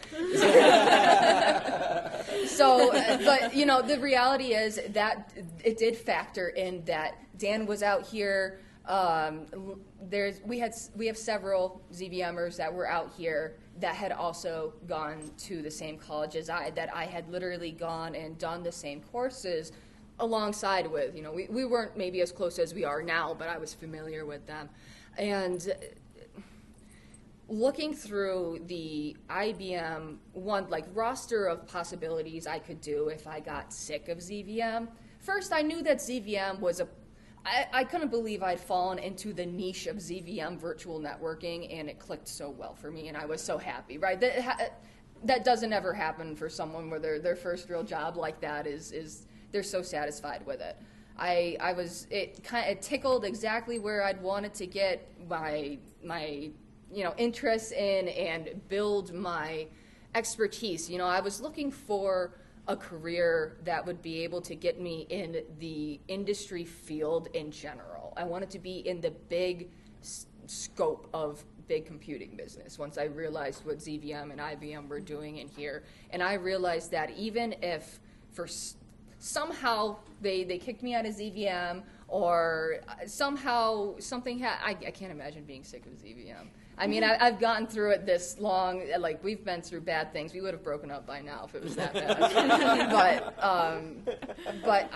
So, but the reality is that it did factor in that Dan was out here. We have several ZVMers that were out here that had also gone to the same college as I, that I had literally gone and done the same courses alongside with. We weren't maybe as close as we are now, but I was familiar with them. And looking through the IBM roster of possibilities I could do if I got sick of ZVM, first I knew that ZVM was I couldn't believe I'd fallen into the niche of ZVM virtual networking, and it clicked so well for me, and I was so happy, right? That doesn't ever happen for someone where their first real job like that is they're so satisfied with it. It tickled exactly where I'd wanted to get my interests in and build my expertise. I was looking for a career that would be able to get me in the industry field in general. I wanted to be in the big scope of big computing business once I realized what ZVM and IBM were doing in here. And I realized that even if somehow they kicked me out of ZVM, or somehow something I can't imagine being sick of ZVM. I mean, I've gotten through it this long. We've been through bad things. We would have broken up by now if it was that bad. But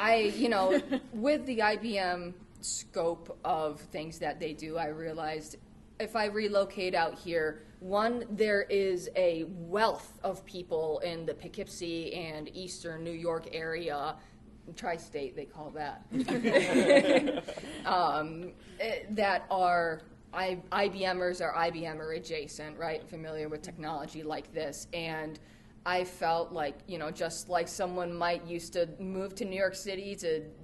with the IBM scope of things that they do, I realized if I relocate out here, one, there is a wealth of people in the Poughkeepsie and Eastern New York area, tri-state they call that, that are IBMers or IBMer adjacent, right? Familiar with technology like this. And I felt like, just like someone might used to move to New York City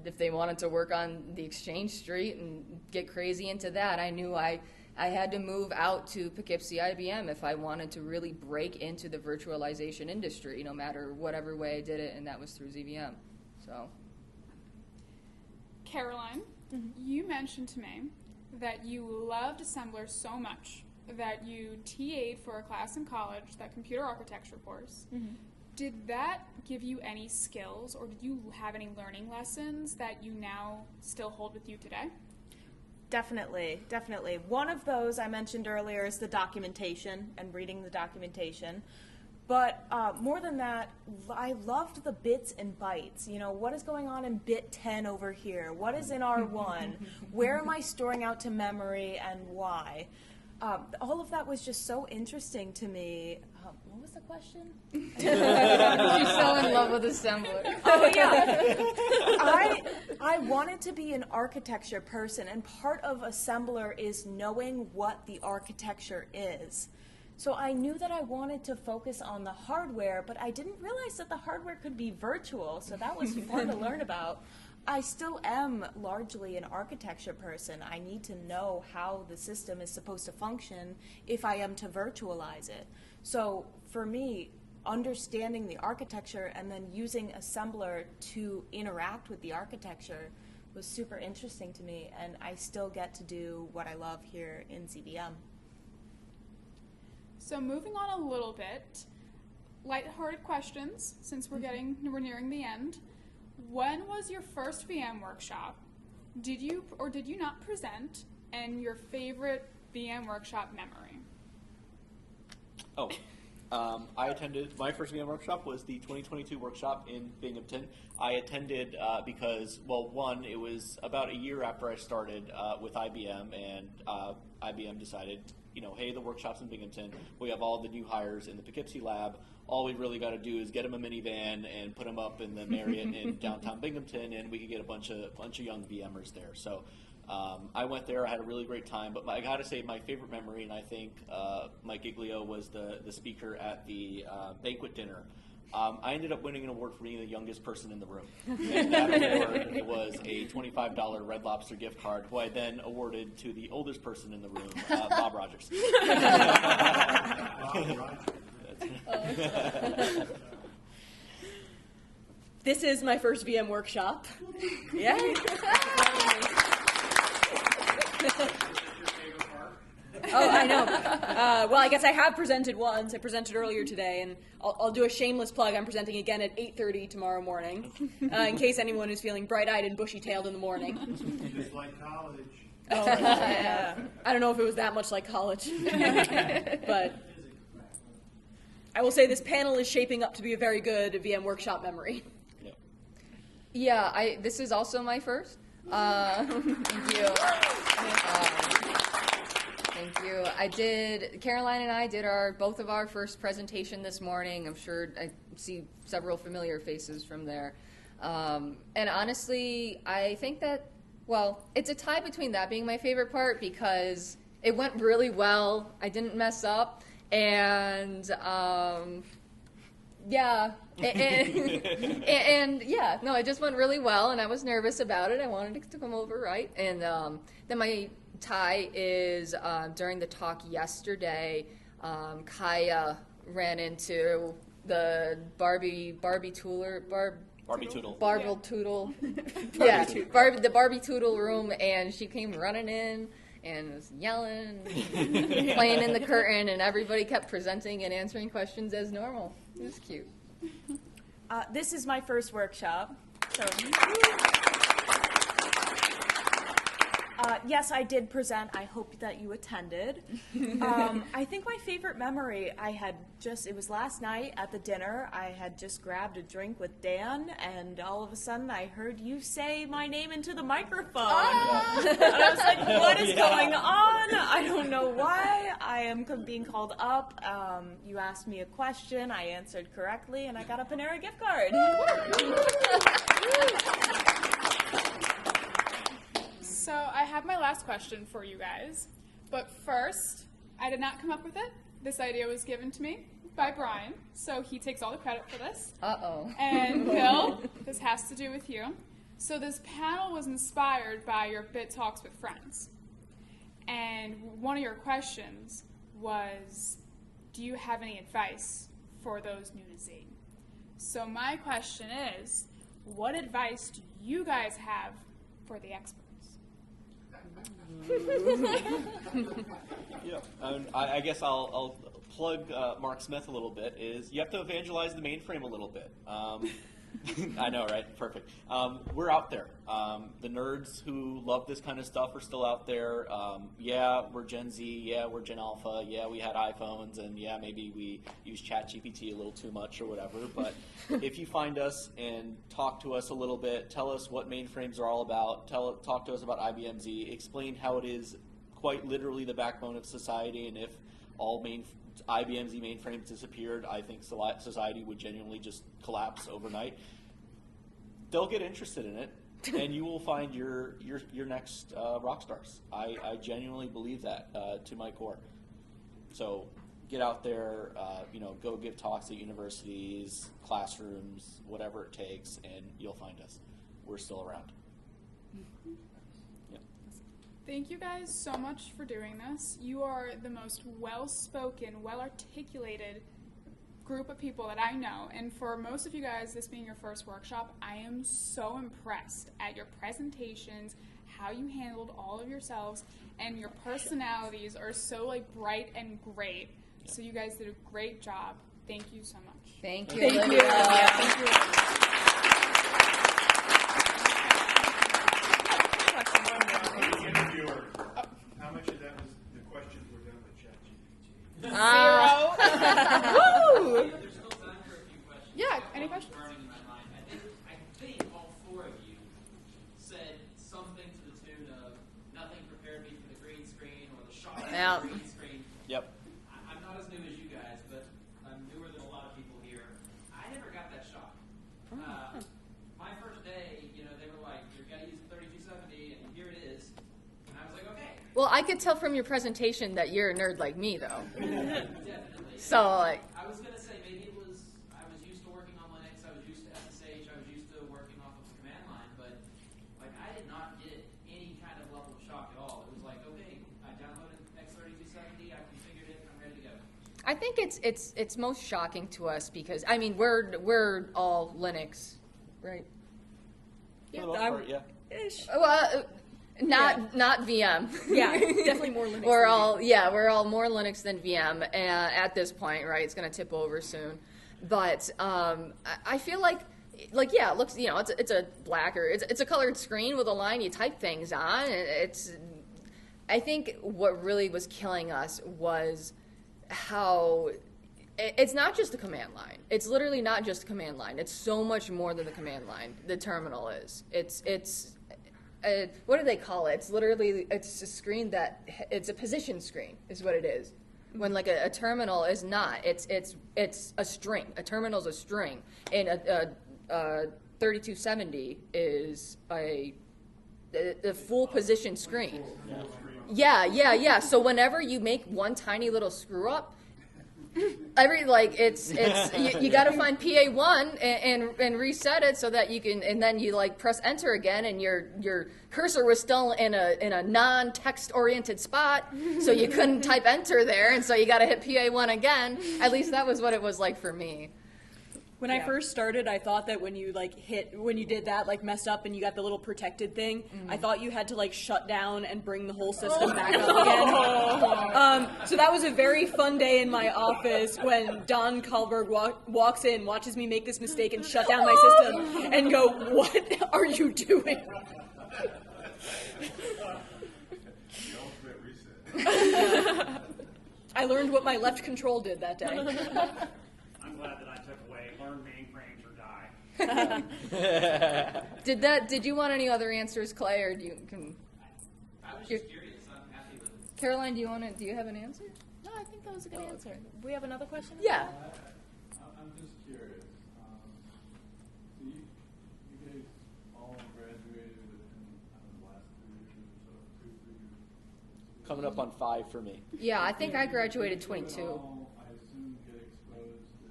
if they wanted to work on the Exchange Street and get crazy into that, I knew I had to move out to Poughkeepsie IBM if I wanted to really break into the virtualization industry, no matter whatever way I did it, and that was through ZVM. So, Caroline, you mentioned to me that you loved assembler so much that you TA'd for a class in college, that computer architecture course. Did that give you any skills, or did you have any learning lessons that you now still hold with you today? Definitely. One of those I mentioned earlier is the documentation and reading the documentation. But more than that, I loved the bits and bytes. What is going on in bit 10 over here? What is in R1? Where am I storing out to memory, and why? All of that was just so interesting to me. What was the question? She's so in love with assembler. Oh, yeah. I wanted to be an architecture person, and part of assembler is knowing what the architecture is. So I knew that I wanted to focus on the hardware, but I didn't realize that the hardware could be virtual, so that was fun to learn about. I still am largely an architecture person. I need to know how the system is supposed to function if I am to virtualize it. So for me, understanding the architecture and then using assembler to interact with the architecture was super interesting to me, and I still get to do what I love here in ZVM. So moving on a little bit, lighthearted questions, since we're nearing the end. When was your first VM workshop? Did you or did you not present? And your favorite VM workshop memory? Oh, I attended, my first VM workshop was the 2022 workshop in Binghamton. I attended because, well, one, it was about a year after I started with IBM, and IBM decided, you know, hey, the workshop's in Binghamton. We have all the new hires in the Poughkeepsie lab. All we really got to do is get them a minivan and put them up in the Marriott in downtown Binghamton, and we could get a bunch of young VMers there. So I went there. I had a really great time. But I got to say, my favorite memory, and I think Mike Giglio was the speaker at the banquet dinner. I ended up winning an award for being the youngest person in the room. And that award was a $25 Red Lobster gift card, who I then awarded to the oldest person in the room, Bob Rogers. This is my first VM workshop. Yeah. Oh, I know. Well, I guess I have presented once. I presented earlier today, and I'll do a shameless plug. I'm presenting again at 8:30 tomorrow morning, in case anyone is feeling bright-eyed and bushy-tailed in the morning. Just like college. Oh, yeah. I don't know if it was that much like college, but I will say this panel is shaping up to be a very good VM workshop memory. Yeah, this is also my first. Thank you. Thank you. Caroline and I did both of our first presentation this morning. I'm sure I see several familiar faces from there. And honestly, I think that, well, it's a tie between that being my favorite part because it went really well. I didn't mess up. And yeah, and yeah, no, it just went really well, and I was nervous about it. I wanted it to come over right. And then my tie is during the talk yesterday, Kaya ran into the Barbie Tootle. Yeah, the Barbie Tootle room, and she came running in and was yelling, playing in the curtain, and everybody kept presenting and answering questions as normal. It was cute. This is my first workshop. So, yes, I did present. I hope that you attended. I think my favorite memory, it was last night at the dinner. I had just grabbed a drink with Dan, and all of a sudden I heard you say my name into the microphone. And I was like, what is going on? I don't know why. I am being called up. You asked me a question. I answered correctly, and I got a Panera gift card. So I have my last question for you guys, but first, I did not come up with it. This idea was given to me by Brian, so he takes all the credit for this. Uh-oh. And Bill, this has to do with you. So this panel was inspired by your Bit Talks with Friends. And one of your questions was, do you have any advice for those new to Z? So my question is, what advice do you guys have for the experts? Yeah, I guess I'll plug Mark Smith a little bit. Is you have to evangelize the mainframe a little bit. I know, right? Perfect. We're out there. The nerds who love this kind of stuff are still out there. Yeah, we're Gen Z. Yeah, we're Gen Alpha. Yeah, we had iPhones, and yeah, maybe we use ChatGPT a little too much or whatever. But if you find us and talk to us a little bit, tell us what mainframes are all about. Talk to us about IBM Z. Explain how it is quite literally the backbone of society, and if all IBM Z mainframes disappeared, I think society would genuinely just collapse overnight. They'll get interested in it, and you will find your next rock stars. I genuinely believe that to my core. So get out there, go give talks at universities, classrooms, whatever it takes, and you'll find us. We're still around. Thank you guys so much for doing this. You are the most well-spoken, well-articulated group of people that I know. And for most of you guys, this being your first workshop, I am so impressed at your presentations, how you handled all of yourselves, and your personalities are so bright and great. So you guys did a great job. Thank you so much. Thank you, Thank Olivia. you. Thank you. How much of that was the questions were done with ChatGPT? Zero. Any questions? Burning in my mind. I think all four of you said something to the tune of nothing prepared me for the green screen or the shock of the green screen. Yep. I'm not as new as you guys, but I'm newer than a lot of people here. I never got that shock. My first day, they were like, you're going to use the 3270, and here it is. And I was like, okay. Well, I could tell from your presentation that you're a nerd like me, though. Definitely. So, like, I was going to say maybe I was used to working on Linux, I was used to SSH, I was used to working off of the command line, but I did not get any kind of level of shock at all. It was like, okay, I downloaded X3270, I configured it, I'm ready to go. I think it's most shocking to us because we're all Linux, right? For the most part, yeah. Ish. Well, not VM. Yeah, definitely more Linux. We're all more Linux than VM at this point, right? It's going to tip over soon, but I feel like yeah, it looks, it's a black or it's a colored screen with a line you type things on. I think what really was killing us was how it's not just the command line. It's literally not just the command line. It's so much more than the command line. The terminal is. It's what do they call it? It's a screen it's a position screen is what it is. When like a terminal is not. It's a string. A terminal is a string, and a 3270 is a full position screen. Yeah. So whenever you make one tiny little screw up, you got to find PA1 and reset it so that you can, and then you press enter again, and your cursor was still in a non-text oriented spot, so you couldn't type enter there, and so you got to hit PA1 again. At least that was what it was like for me. When I first started, I thought that when you did that, messed up and you got the little protected thing, I thought you had to shut down and bring the whole system back up again. So that was a very fun day in my office when Don Kalberg walks in, watches me make this mistake and shut down my system and go, "What are you doing?" I learned what my left control did that day. I'm glad that I took away learn mainframes or die. Did you want any other answers, Clay, or do you can? I was just curious. I'm happy with it. Caroline, do you have an answer? No, I think that was a good answer. We have another question? Yeah. I'm just curious. So you guys all graduated within the last 3 years or so, 2, 3 years? Coming up on 5 for me. Yeah, I think I graduated 22. I assume get exposed to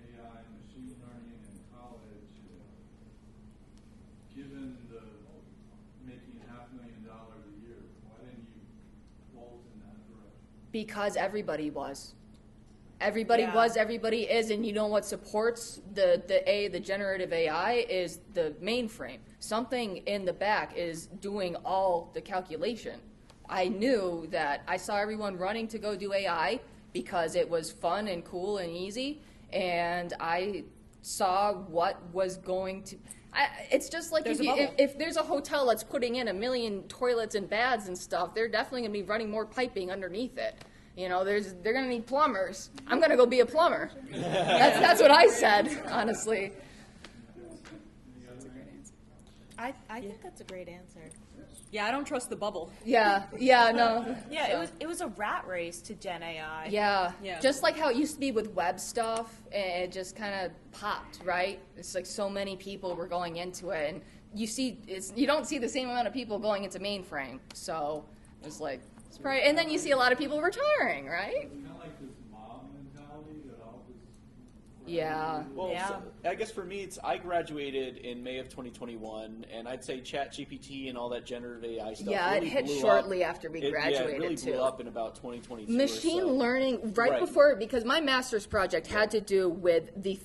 AI and machine learning in college. Given the making $500,000 a year, why didn't you bolt in that direction? Because everybody was. Everybody was, everybody is, and you know what supports the generative AI is the mainframe. Something in the back is doing all the calculation. I knew that I saw everyone running to go do AI because it was fun and cool and easy, and I saw what was going to. It's just like if there's a hotel that's putting in 1 million toilets and baths and stuff, they're definitely going to be running more piping underneath it. They're going to need plumbers. I'm going to go be a plumber. That's what I said, honestly. That's a great answer. I think that's a great answer. Yeah, I don't trust the bubble. Yeah, no. Yeah, it was a rat race to Gen AI. Yeah, just like how it used to be with web stuff, and it just kind of popped, right? It's like so many people were going into it, and you don't see the same amount of people going into mainframe. So it's like, it's probably, and then you see a lot of people retiring, right? It's kind of like this mob mentality that all this. Yeah. Well, so I guess for me, I graduated in May of 2021, and I'd say ChatGPT and all that generative AI stuff. Yeah, really it hit blew shortly up. after we graduated, it really too. blew up in about 2022. Machine or so. learning before, because my master's project had to do with the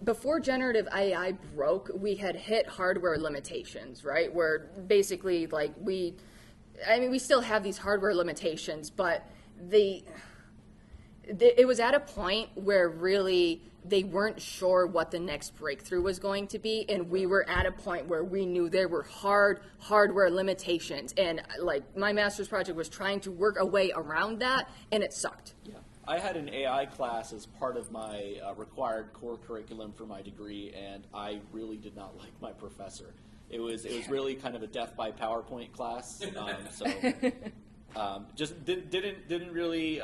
before generative AI broke, we had hit hardware limitations, right? Where basically, we still have these hardware limitations, but it was at a point where really they weren't sure what the next breakthrough was going to be, and we were at a point where we knew there were hardware limitations, and my master's project was trying to work a way around that, and it sucked. I had an AI class as part of my required core curriculum for my degree, and I really did not like my professor. It was really kind of a death by PowerPoint class, just didn't really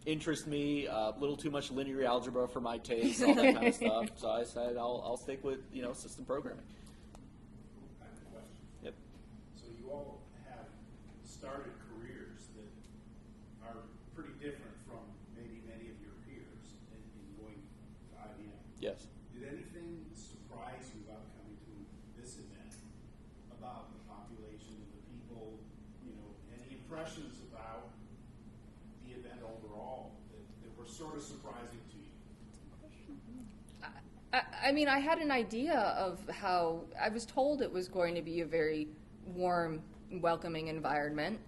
interest me. A little too much linear algebra for my taste, all that kind of stuff. So I said I'll stick with system programming. I have a question. Yep. So you all have started careers that are pretty different from maybe many of your peers in going to IBM. Yes. Did anything surprise you about coming to this event, about the population of the people, any impressions about the event overall that were sort of surprising to you? I mean, I had an idea of how I was told it was going to be a very warm, welcoming environment.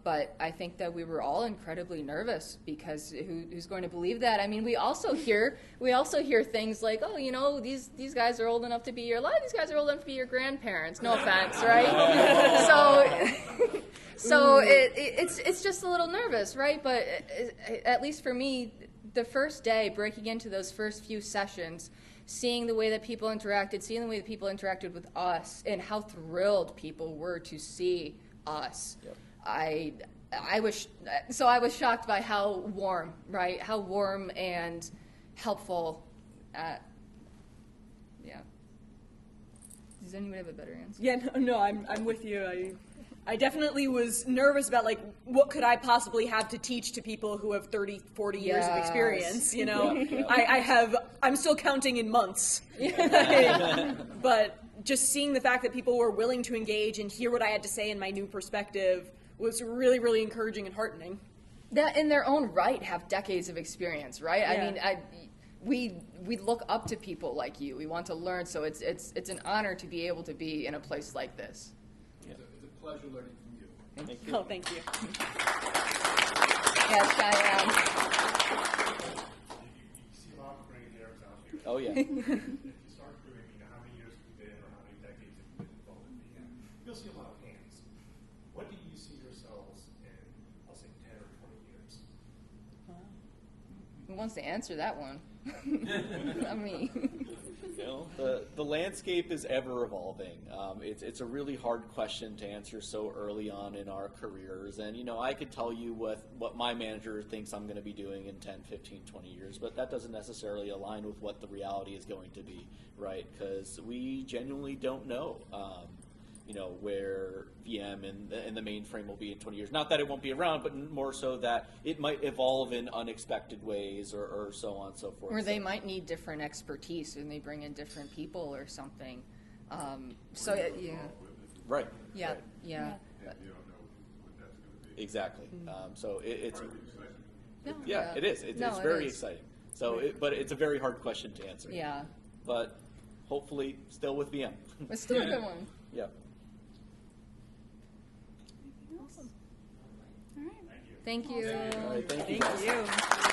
But I think that we were all incredibly nervous because who's going to believe that? I mean, we also hear things like, oh, these guys are old enough to be a lot of these guys are old enough to be your grandparents. No offense, right? So it's just a little nervous, right? But at least for me, the first day, breaking into those first few sessions, seeing the way that people interacted, seeing the way that people interacted with us, and how thrilled people were to see us. Yep. I was shocked by how warm, right? How warm and helpful. Yeah. Does anybody have a better answer? Yeah, no, I'm with you. I definitely was nervous about, like, what could I possibly have to teach to people who have 30, 40 years of experience, I'm still counting in months. But just seeing the fact that people were willing to engage and hear what I had to say in my new perspective was really, really encouraging and heartening. That in their own right have decades of experience, right? Yeah. I mean, we look up to people like you. We want to learn, so it's an honor to be able to be in a place like this. It's a pleasure learning from you. Thank you. Oh, thank you. Yes, I am. You see a lot of gray hairs out here. Oh yeah. If you start doing, how many years have you been or how many decades have you been involved in VM, you'll see a lot of hands. What do you see yourselves in, I'll say, 10 or 20 years? Who wants to answer that one? Not me. The landscape is ever evolving. It's a really hard question to answer so early on in our careers. And, I could tell you what my manager thinks I'm going to be doing in 10, 15, 20 years, but that doesn't necessarily align with what the reality is going to be, right? Because we genuinely don't know, where VM and the mainframe will be in 20 years. Not that it won't be around, but more so that it might evolve in unexpected ways or so on and so forth. Or they might need different expertise and they bring in different people or something. Yeah. Right. Yeah. Right. Yeah. You don't know what that's going to be. Exactly. So it's No, it is. It's very exciting. So, but it's a very hard question to answer. Yeah. But hopefully, still with VM. It's still a good one. Yeah. Awesome. All right. Thank you. All right, thank you. Thank you.